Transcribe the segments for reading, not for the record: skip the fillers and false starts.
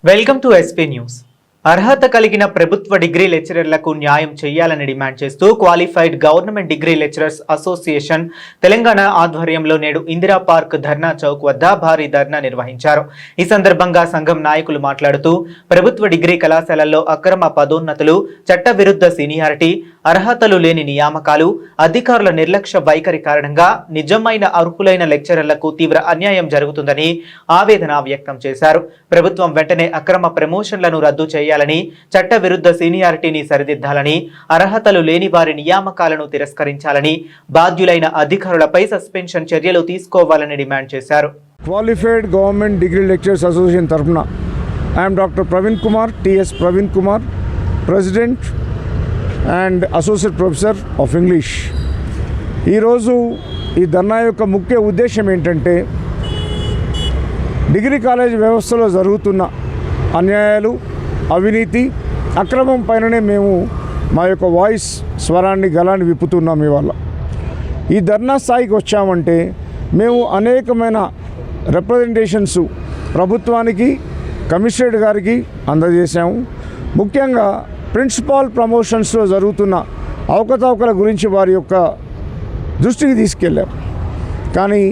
Welcome to SP news. అర్హత కలిగిన ప్రభుత్వ డిగ్రీ లెక్చరర్లకు న్యాయం చేయాలని డిమాండ్ చేస్తూ qualified government degree lecturers association Telangana ఆధ్వర్యంలో నేడు ఇందిరా పార్క్ ధర్నా చౌక్ వద్ద భారీ ధర్నా నిర్వహించారు. ఈ సందర్భంగా సంఘం నాయకులు మాట్లాడుతూ ప్రభుత్వ డిగ్రీ కళాశాలల్లో అక్రమ పదోన్నతులు, చట్టవిరుద్ధ సీనియారిటీ, అర్హతలు లేని నియామకాలు, అధికారుల నిర్లక్ష్య వైఖరి కారణంగా నిజమైన అర్హులైన లెక్చరర్లకు తీవ్ర అన్యాయం జరుగుతుందని ఆవేదన వ్యక్తం చేశారు. ప్రభుత్వం వెంటనే అక్రమ ప్రమోషన్లను రద్దు చేయాలని, చట్టవిరుద్ధ సీనియారిటీని సరిదిద్దాలని, అర్హతలు లేని వారి నియామకాలను తిరస్కరించాలని, బాధ్యులైన అధికారులపై సస్పెన్షన్ చర్యలు తీసుకోవాలని డిమాండ్ చేశారు. Qualified government degree lecturers association తరఫున IM doctor Praveen Kumar, TS Praveen Kumar, president and associate professor of English. ఈరోజు ఈ ధర్నా యొక్క ముఖ్య ఉద్దేశం ఏంటంటే, డిగ్రీ కాలేజ్ వ్యవస్థలో జరుగుతున్న అన్యాయాలు, అవినీతి, అక్రమం పైననే మేము మా యొక్క వాయిస్ స్వరాన్ని గలాన్ని విప్పుతున్నాం. ఇవాళ ఈ ధర్నా స్థాయికి వచ్చామంటే మేము అనేకమైన రిప్రజెంటేషన్స్ ప్రభుత్వానికి, కమిషనరేట్ గారికి అందజేశాము. ముఖ్యంగా ప్రిన్సిపాల్ ప్రమోషన్స్లో జరుగుతున్న అవకతవకల గురించి వారి యొక్క దృష్టికి తీసుకెళ్ళారు. కానీ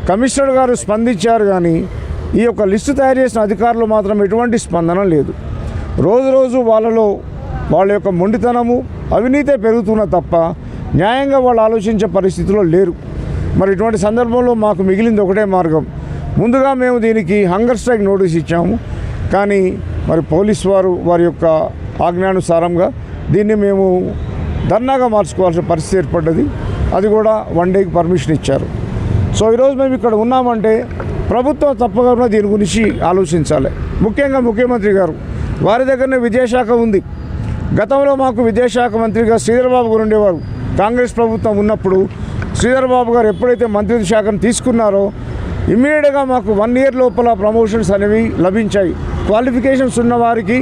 కమిషనర్ గారు స్పందించారు, కానీ ఈ యొక్క లిస్టు తయారు చేసిన అధికారులు మాత్రం ఎటువంటి స్పందన లేదు. రోజు రోజు వాళ్ళ యొక్క మొండితనము, అవినీతే పెరుగుతున్న తప్ప న్యాయంగా వాళ్ళు ఆలోచించే పరిస్థితిలో లేరు. మరి ఇటువంటి సందర్భంలో మాకు మిగిలింది ఒకటే మార్గం. ముందుగా మేము దీనికి హంగర్ స్ట్రైక్ నోటీస్ ఇచ్చాము, కానీ మరి పోలీస్ వారి యొక్క ఆజ్ఞానుసారంగా దీన్ని మేము ధర్నాగా మార్చుకోవాల్సిన పరిస్థితి ఏర్పడ్డది. అది కూడా 1 డేకి పర్మిషన్ ఇచ్చారు. సో ఈరోజు మేము ఇక్కడ ఉన్నామంటే ప్రభుత్వం తప్పకుండా దీని గురించి ఆలోచించాలి. ముఖ్యంగా ముఖ్యమంత్రి గారు, వారి దగ్గరనే విద్యాశాఖ ఉంది. గతంలో మాకు విద్యాశాఖ మంత్రిగా శ్రీధర్ బాబు గారు ఉండేవారు. కాంగ్రెస్ ప్రభుత్వం ఉన్నప్పుడు శ్రీధర్ బాబు గారు ఎప్పుడైతే మంత్రి శాఖను తీసుకున్నారో ఇమ్మీడియట్గా మాకు 1 ఇయర్ లోపల ప్రమోషన్స్ అనేవి లభించాయి. క్వాలిఫికేషన్స్ ఉన్న వారికి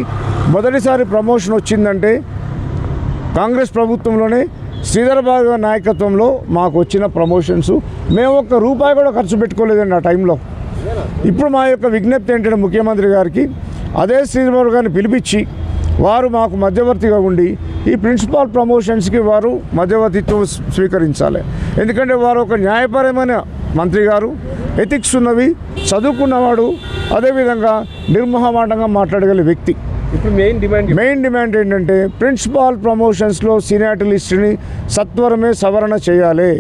మొదటిసారి ప్రమోషన్ వచ్చిందంటే కాంగ్రెస్ ప్రభుత్వంలోనే శ్రీధర్ బాబు గారి నాయకత్వంలో మాకు వచ్చిన ప్రమోషన్స్. మేము ₹1 కూడా ఖర్చు పెట్టుకోలేదండి ఆ టైంలో. ఇప్పుడు మా యొక్క విజ్ఞప్తి ఏంటంటే ముఖ్యమంత్రి గారికి, అదే శ్రీధర్ బాబు గారిని పిలిపించి వారు మాకు మధ్యవర్తిగా ఉండి ఈ ప్రిన్సిపాల్ ప్రమోషన్స్కి వారు మధ్యవర్తిత్వం స్వీకరించాలి. ఎందుకంటే వారు ఒక న్యాయపరమైన మంత్రి గారు, ఎథిక్స్ ఉన్నవి, చదువుకున్నవాడు, అదేవిధంగా నిర్మోహమాటంగా మాట్లాడగల వ్యక్తి. ఇప్పుడు మెయిన్ డిమాండ్ ఏంటంటే ప్రిన్సిపాల్ ప్రమోషన్స్లో సీనియారిటీ లిస్టుని సత్వరమే సవరణ చేయాలి.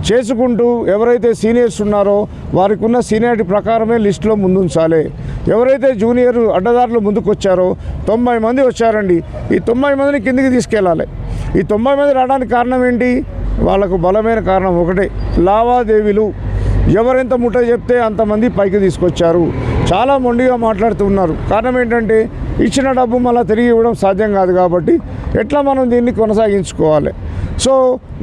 చేసుకుంటూ ఎవరైతే సీనియర్స్ ఉన్నారో వారికి ఉన్న సీనియారిటీ ప్రకారమే లిస్టులో ముందుంచాలి. ఎవరైతే జూనియర్ అడ్డదారులు ముందుకు వచ్చారో 90 మంది వచ్చారండి, ఈ 90 మందిని కిందికి తీసుకెళ్ళాలి. ఈ 90 మంది రావడానికి కారణం ఏంటి? వాళ్ళకు బలమైన కారణం ఒకటే, లావాదేవీలు. ఎవరెంత ముట్ట చెప్తే అంతమంది పైకి తీసుకొచ్చారు. చాలా మొండిగా మాట్లాడుతున్నారు. కారణం ఏంటంటే ఇచ్చిన డబ్బు మళ్ళీ తిరిగి ఇవ్వడం సాధ్యం కాదు. కాబట్టి ఎట్లా మనం దీన్ని కొనసాగించుకోవాలి? సో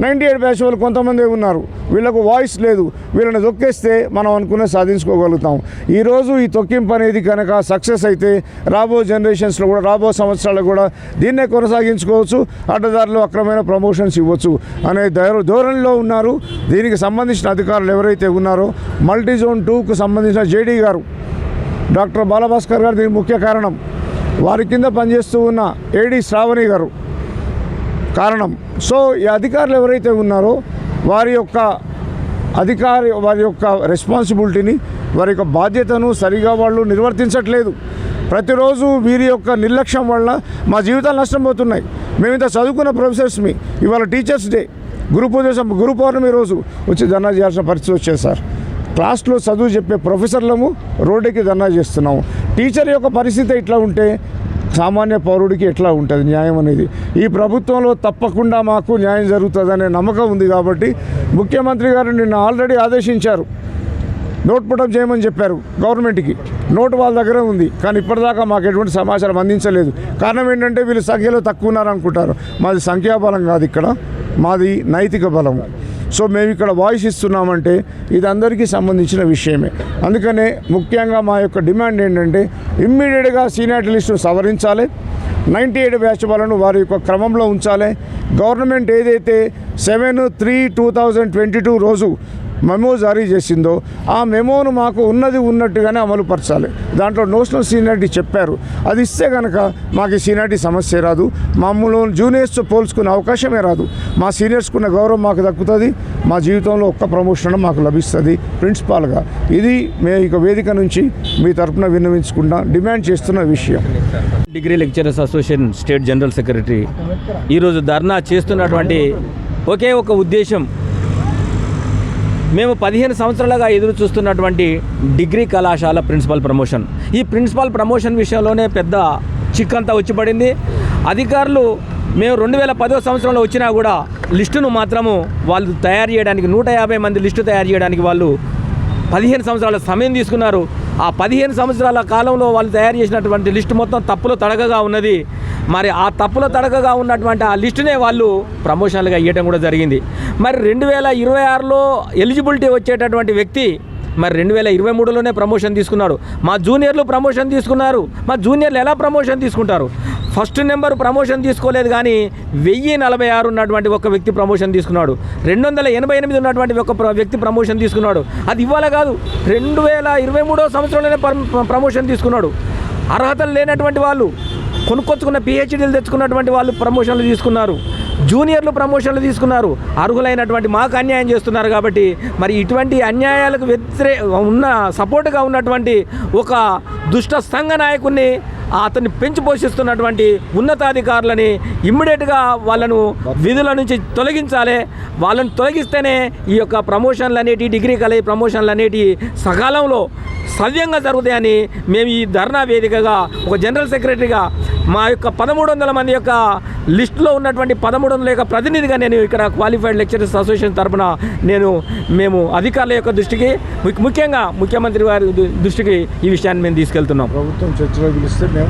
98 బ్యాచ్ వాళ్ళు కొంతమంది ఉన్నారు, వీళ్ళకు వాయిస్ లేదు. వీళ్ళని తొక్కేస్తే మనం అనుకునే సాధించుకోగలుగుతాం. ఈరోజు ఈ తొక్కింపు అనేది కనుక సక్సెస్ అయితే రాబో జనరేషన్స్లో కూడా, రాబో సంవత్సరాలు కూడా దీన్నే కొనసాగించుకోవచ్చు. అడ్డదారులు అక్రమైన ప్రమోషన్స్ ఇవ్వచ్చు అనే ధోరణిలో ఉన్నారు. దీనికి సంబంధించిన అధికారులు ఎవరైతే ఉన్నారో మల్టీజోన్ 2కు సంబంధించిన జేడీ గారు డాక్టర్ బాలభాస్కర్ గారు దీనికి ముఖ్య కారణం. వారి కింద పనిచేస్తూ ఉన్న ఏడీ శ్రావణి గారు కారణం. సో ఈ అధికారులు ఎవరైతే ఉన్నారో వారి యొక్క రెస్పాన్సిబిలిటీని, వారి యొక్క బాధ్యతను సరిగా వాళ్ళు నిర్వర్తించట్లేదు. ప్రతిరోజు వీరి యొక్క నిర్లక్ష్యం వల్ల మా జీవితాలు నష్టపోతున్నాయి. మేము ఇంత చదువుకున్న ప్రొఫెసర్స్మి ఇవాళ టీచర్స్ డే, గురు పౌర్ణమి రోజు వచ్చి ధర్నా చేయాల్సిన పరిస్థితి వచ్చేది సార్. క్లాస్లో చదువు చెప్పే ప్రొఫెసర్లము రోడ్డుకి ధర్నా చేస్తున్నాము. టీచర్ యొక్క పరిస్థితి ఇట్లా ఉంటే సామాన్య పౌరుడికి ఎట్లా ఉంటుంది న్యాయం అనేది? ఈ ప్రభుత్వంలో తప్పకుండా మాకు న్యాయం జరుగుతుందనే నమ్మకం ఉంది. కాబట్టి ముఖ్యమంత్రి గారు నిన్న ఆల్రెడీ ఆదేశించారు, నోట్ పుటప్ చేయమని చెప్పారు గవర్నమెంట్కి. నోటు వాళ్ళ దగ్గరే ఉంది, కానీ ఇప్పటిదాకా మాకు ఎటువంటి సమాచారం అందించలేదు. కారణం ఏంటంటే వీళ్ళు సంఖ్యలో తక్కువ ఉన్నారనుకుంటారు. మాది సంఖ్యాబలం కాదు, ఇక్కడ మాది నైతిక బలము. సో మేము ఇక్కడ వాయిస్ ఇస్తున్నామంటే ఇది అందరికీ సంబంధించిన విషయమే. అందుకనే ముఖ్యంగా మా యొక్క డిమాండ్ ఏంటంటే ఇమ్మీడియట్గా సీనియారిటీ లిస్టును సవరించాలి. 98 బ్యాచ్ వాళ్ళను వారి యొక్క క్రమంలో ఉంచాలి. గవర్నమెంట్ ఏదైతే 7/3/2022 రోజు మెమో జారీ చేసిందో ఆ మెమోను మాకు ఉన్నది ఉన్నట్టుగానే అమలుపరచాలి. దాంట్లో నోషనల్ సీనియారిటీ చెప్పారు, అది ఇస్తే కనుక మాకు సీనియారిటీ సమస్య రాదు, మమ్మల్ని జూనియర్స్తో పోల్చుకునే అవకాశమే రాదు. మా సీనియర్స్కున్న గౌరవం మాకు దక్కుతుంది, మా జీవితంలో ఒక్క ప్రమోషన్ మాకు లభిస్తుంది ప్రిన్సిపాల్గా. ఇది మేము ఇక వేదిక నుంచి మీ తరఫున విన్నవించకుండా డిమాండ్ చేస్తున్న విషయం. Degree lecturers association state general secretary ఈరోజు ధర్నా చేస్తున్నటువంటి ఒకే ఒక ఉద్దేశం, మేము 15 సంవత్సరాలుగా ఎదురు చూస్తున్నటువంటి డిగ్రీ కళాశాల ప్రిన్సిపల్ ప్రమోషన్, ఈ ప్రిన్సిపల్ ప్రమోషన్ విషయంలోనే పెద్ద చిక్కంతా వచ్చి పడింది. అధికారులు మేము 2010వ సంవత్సరంలో వచ్చినా కూడా లిస్టును మాత్రము వాళ్ళు తయారు చేయడానికి 150 మంది లిస్టు తయారు చేయడానికి వాళ్ళు 15 సంవత్సరాల సమయం తీసుకున్నారు. ఆ 15 సంవత్సరాల కాలంలో వాళ్ళు తయారు చేసినటువంటి లిస్టు మొత్తం తప్పులో తడకగా ఉన్నది. మరి ఆ తప్పులో తడకగా ఉన్నటువంటి ఆ లిస్టునే వాళ్ళు ప్రమోషన్లుగా ఇవ్వడం కూడా జరిగింది. మరి 2026లో ఎలిజిబిలిటీ వచ్చేటటువంటి వ్యక్తి మరి 2023లోనే ప్రమోషన్ తీసుకున్నాడు. మా జూనియర్లు ప్రమోషన్ తీసుకున్నారు. మా జూనియర్లు ఎలా ప్రమోషన్ తీసుకుంటారు? ఫస్ట్ నెంబర్ ప్రమోషన్ తీసుకోలేదు, కానీ 1046 ఉన్నటువంటి ఒక వ్యక్తి ప్రమోషన్ తీసుకున్నాడు. 288 ఉన్నటువంటి ఒక వ్యక్తి ప్రమోషన్ తీసుకున్నాడు. అది ఇవ్వాల కాదు, 2023వ సంవత్సరంలోనే ప్రమోషన్ తీసుకున్నాడు. అర్హతలు లేనటువంటి వాళ్ళు, కొనుక్కొచ్చుకున్న పిహెచ్డీలు తెచ్చుకున్నటువంటి వాళ్ళు ప్రమోషన్లు తీసుకున్నారు. జూనియర్లు ప్రమోషన్లు తీసుకున్నారు. అర్హులైనటువంటి మాకు అన్యాయం చేస్తున్నారు. కాబట్టి మరి ఇటువంటి అన్యాయాలకు ఉన్న సపోర్టుగా ఉన్నటువంటి ఒక దుష్ట సంఘ నాయకుడిని, అతన్ని పెంచి పోషిస్తున్నటువంటి ఉన్నతాధికారులని ఇమ్మీడియట్గా వాళ్ళను విధుల నుంచి తొలగించాలి. వాళ్ళని తొలగిస్తేనే ఈ యొక్క ప్రమోషన్లు అనేటి డిగ్రీ కాలేజ్ ప్రమోషన్లు అనేటి సకాలంలో సవ్యంగా జరుగుతాయని మేము ఈ ధర్నా వేదికగా ఒక జనరల్ సెక్రటరీగా మా యొక్క 1300 మంది యొక్క లిస్టులో ఉన్నటువంటి 1300 యొక్క ప్రతినిధిగా నేను ఇక్కడ క్వాలిఫైడ్ లెక్చరర్స్ అసోసియేషన్ తరఫున మేము అధికారుల యొక్క దృష్టికి, ముఖ్యంగా ముఖ్యమంత్రి వారి దృష్టికి ఈ విషయాన్ని మేము తీసుకెళ్తున్నాం. ప్రభుత్వం చర్చలో పిలిస్తే మేము